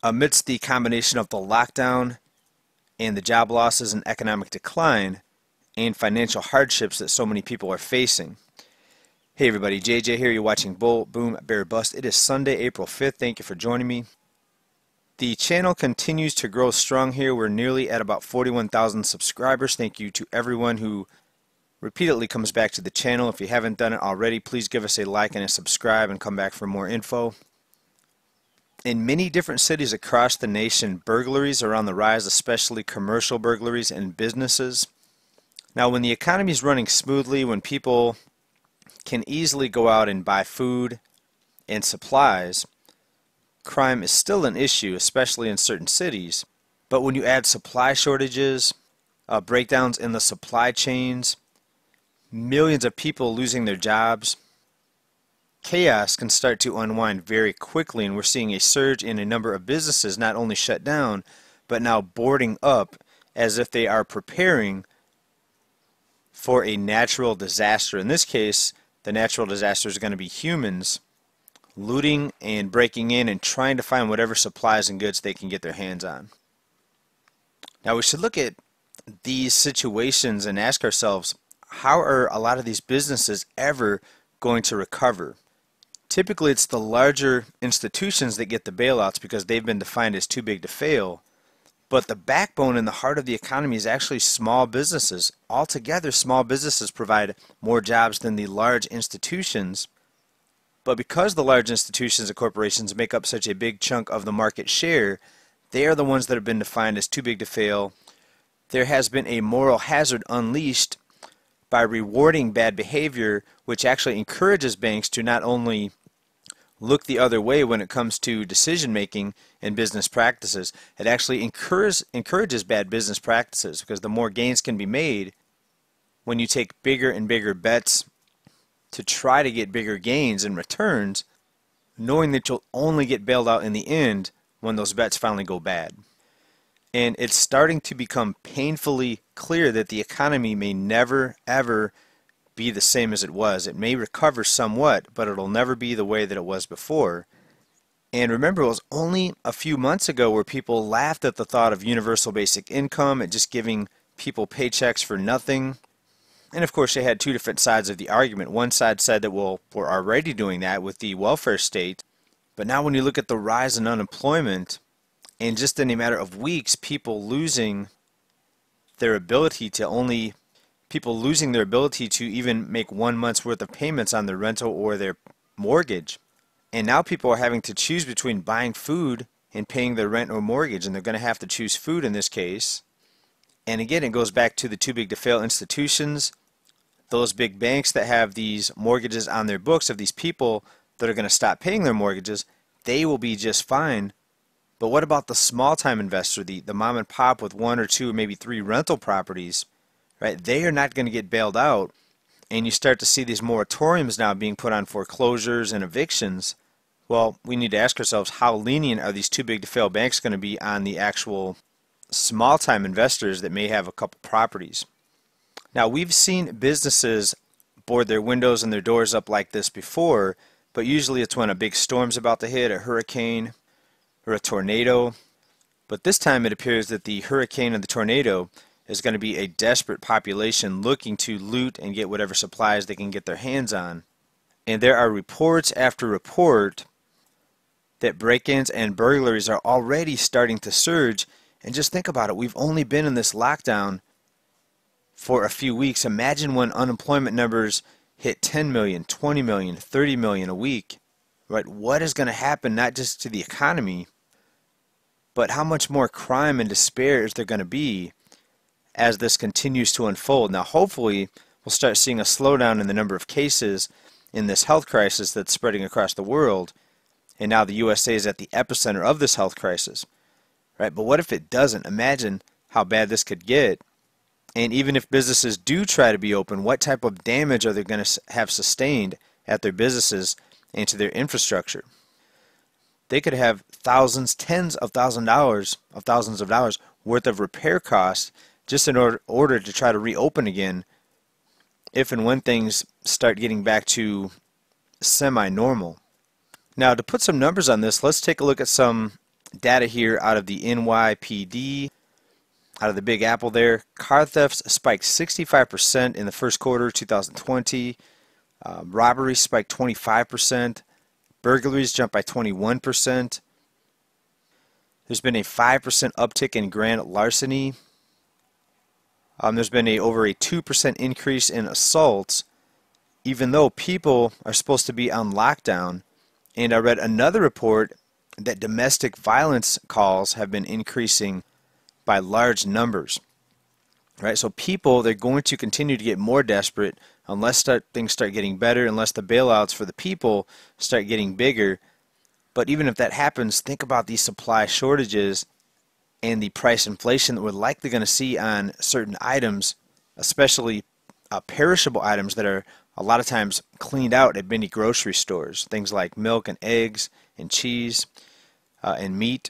Amidst the combination of the lockdown and the job losses and economic decline and financial hardships that so many people are facing. Hey everybody, JJ here. You're watching Bull, Boom, Bear, Bust. It is Sunday, April 5th. Thank you for joining me. The channel continues to grow strong here. We're nearly at about 41,000 subscribers. Thank you to everyone who repeatedly comes back to the channel. If you haven't done it already, please give us a like and a subscribe and come back for more info. In many different cities across the nation, burglaries are on the rise, especially commercial burglaries and businesses. Now, when the economy is running smoothly, when people can easily go out and buy food and supplies, crime is still an issue, especially in certain cities. But when you add supply shortages, breakdowns in the supply chains, millions of people losing their jobs, chaos can start to unwind very quickly, and we're seeing a surge in a number of businesses not only shut down, but now boarding up as if they are preparing for a natural disaster. In this case, the natural disaster is going to be humans looting and breaking in and trying to find whatever supplies and goods they can get their hands on. Now we should look at these situations and ask ourselves, how are a lot of these businesses ever going to recover? Typically it's the larger institutions that get the bailouts because they've been defined as too big to fail. But the backbone and the heart of the economy is actually small businesses. Altogether, small businesses provide more jobs than the large institutions. But because the large institutions and corporations make up such a big chunk of the market share, they are the ones that have been defined as too big to fail. There has been a moral hazard unleashed by rewarding bad behavior, which actually encourages banks to not only look the other way when it comes to decision making and business practices. It actually encourages bad business practices, because the more gains can be made when you take bigger and bigger bets to try to get bigger gains and returns, knowing that you'll only get bailed out in the end when those bets finally go bad. And it's starting to become painfully clear that the economy may never ever be the same as it was. It may recover somewhat, but it'll never be the way that it was before. And remember, it was only a few months ago where people laughed at the thought of universal basic income and just giving people paychecks for nothing. And of course, they had two different sides of the argument. One side said that, well, we're already doing that with the welfare state. But now when you look at the rise in unemployment, and just in a matter of weeks, people losing their ability to even make 1 month's worth of payments on their rental or their mortgage. And now people are having to choose between buying food and paying their rent or mortgage, and they're going to have to choose food in this case. And again, it goes back to the too big to fail institutions, those big banks that have these mortgages on their books of these people that are going to stop paying their mortgages. They will be just fine. But what about the small time investor, the mom and pop with 1 or 2 or maybe 3 rental properties? Right? They are not going to get bailed out, and you start to see these moratoriums now being put on foreclosures and evictions. Well, we need to ask ourselves, how lenient are these too big to fail banks going to be on the actual small time investors that may have a couple properties? Now, we've seen businesses board their windows and their doors up like this before, but usually it's when a big storm's about to hit, a hurricane or a tornado. But this time it appears that the hurricane and the tornado is going to be a desperate population looking to loot and get whatever supplies they can get their hands on. And there are reports after report that break-ins and burglaries are already starting to surge. And just think about it, we've only been in this lockdown for a few weeks. Imagine when unemployment numbers hit 10 million, 20 million, 30 million a week. Right? What is going to happen not just to the economy, but how much more crime and despair is there going to be as this continues to unfold? Now, hopefully, we'll start seeing a slowdown in the number of cases in this health crisis that's spreading across the world. And now the USA is at the epicenter of this health crisis. Right? But what if it doesn't? Imagine how bad this could get. And even if businesses do try to be open, what type of damage are they going to have sustained at their businesses and to their infrastructure? They could have thousands, tens of thousands of dollars worth of repair costs just in order to try to reopen again if and when things start getting back to semi-normal. Now, to put some numbers on this, let's take a look at some data here out of the NYPD, out of the Big Apple there. Car thefts spiked 65% in the first quarter 2020. Robberies spiked 25%. Burglaries jumped by 21%. There's been a 5% uptick in grand larceny. There's been over a 2% increase in assaults, even though people are supposed to be on lockdown. And I read another report that domestic violence calls have been increasing by large numbers. Right? So people, they're going to continue to get more desperate unless things start getting better, unless the bailouts for the people start getting bigger. But even if that happens, think about these supply shortages and the price inflation that we're likely going to see on certain items, especially perishable items that are a lot of times cleaned out at many grocery stores. Things like milk and eggs and cheese and meat.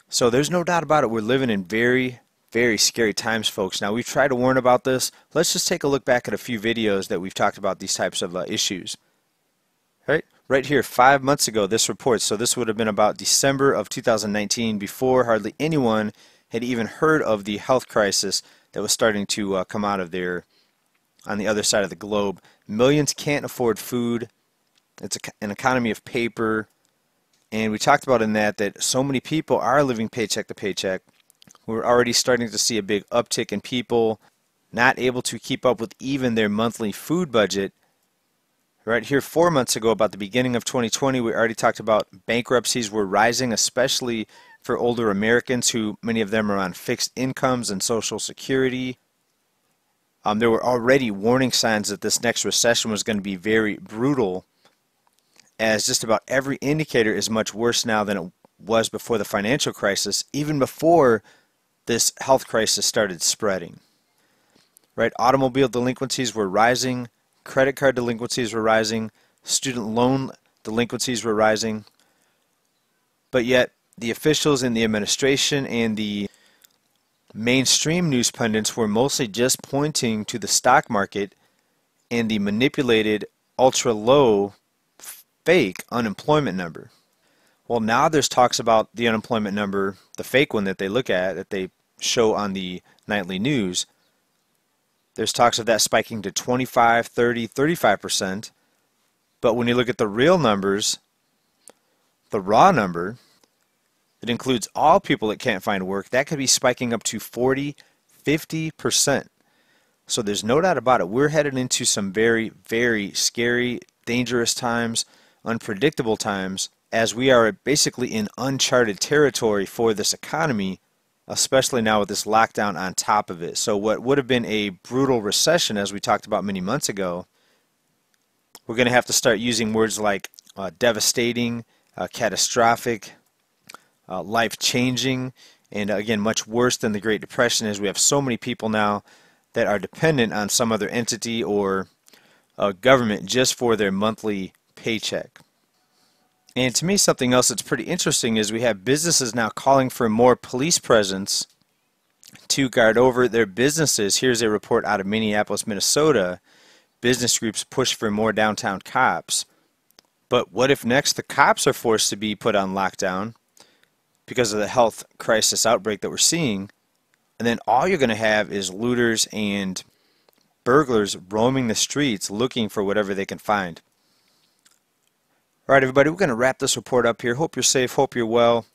So there's no doubt about it. We're living in very, very scary times, folks. Now, we've tried to warn about this. Let's just take a look back at a few videos that we've talked about these types of issues. Right here, 5 months ago, this report, so this would have been about December of 2019, before hardly anyone had even heard of the health crisis that was starting to come out of there on the other side of the globe. Millions can't afford food. It's an economy of paper. And we talked about in that so many people are living paycheck to paycheck. We're already starting to see a big uptick in people not able to keep up with even their monthly food budget. Right here, 4 months ago, about the beginning of 2020, we already talked about bankruptcies were rising, especially for older Americans, who many of them are on fixed incomes and Social Security. There were already warning signs that this next recession was going to be very brutal, as just about every indicator is much worse now than it was before the financial crisis, even before this health crisis started spreading. Right, automobile delinquencies were rising. Credit card delinquencies were rising, student loan delinquencies were rising, but yet the officials in the administration and the mainstream news pundits were mostly just pointing to the stock market and the manipulated ultra-low fake unemployment number. Well, now there's talks about the unemployment number, the fake one that they look at, that they show on the nightly news. There's talks of that spiking to 25, 30, 35%. But when you look at the real numbers, the raw number, it includes all people that can't find work, that could be spiking up to 40, 50%. So there's no doubt about it. We're headed into some very, very scary, dangerous times, unpredictable times, as we are basically in uncharted territory for this economy, especially now with this lockdown on top of it. So what would have been a brutal recession, as we talked about many months ago, we're going to have to start using words like devastating, catastrophic, life-changing, and again, much worse than the Great Depression, as we have so many people now that are dependent on some other entity or government just for their monthly paycheck. And to me, something else that's pretty interesting is we have businesses now calling for more police presence to guard over their businesses. Here's a report out of Minneapolis, Minnesota. Business groups push for more downtown cops. But what if next the cops are forced to be put on lockdown because of the health crisis outbreak that we're seeing, and then all you're going to have is looters and burglars roaming the streets looking for whatever they can find. All right, everybody, we're going to wrap this report up here. Hope you're safe. Hope you're well.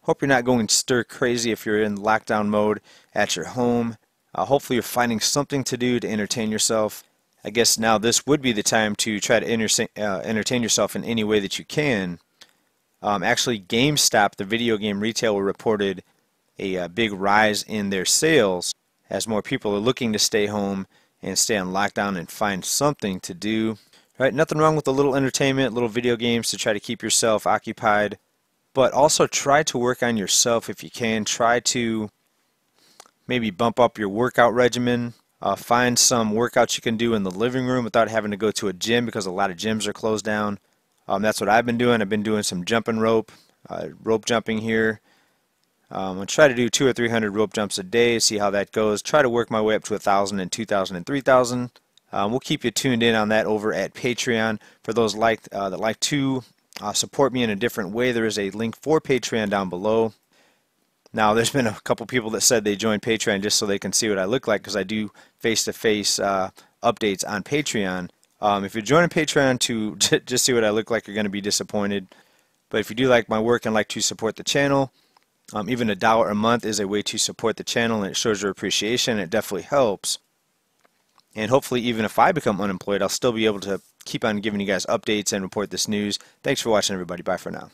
Hope you're not going stir crazy if you're in lockdown mode at your home. Hopefully you're finding something to do to entertain yourself. I guess now this would be the time to try to entertain yourself in any way that you can. Actually, GameStop, the video game retailer, reported a big rise in their sales as more people are looking to stay home and stay on lockdown and find something to do. Right, nothing wrong with a little entertainment, little video games to try to keep yourself occupied, but also try to work on yourself if you can. Try to maybe bump up your workout regimen. Find some workouts you can do in the living room without having to go to a gym, because a lot of gyms are closed down. That's what I've been doing. I've been doing some jumping rope, rope jumping here. I'll try to do 200 or 300 rope jumps a day, see how that goes. Try to work my way up to 1,000 and 2,000 and 3,000. We'll keep you tuned in on that over at Patreon for those that like to support me in a different way, there is a link for Patreon down below. Now, there's been a couple people that said they joined Patreon just so they can see what I look like, because I do face-to-face updates on Patreon. If you're joining Patreon to just see what I look like, you're going to be disappointed. But if you do like my work and like to support the channel, even $1 a month is a way to support the channel, and it shows your appreciation. It definitely helps. And hopefully, even if I become unemployed, I'll still be able to keep on giving you guys updates and report this news. Thanks for watching, everybody. Bye for now.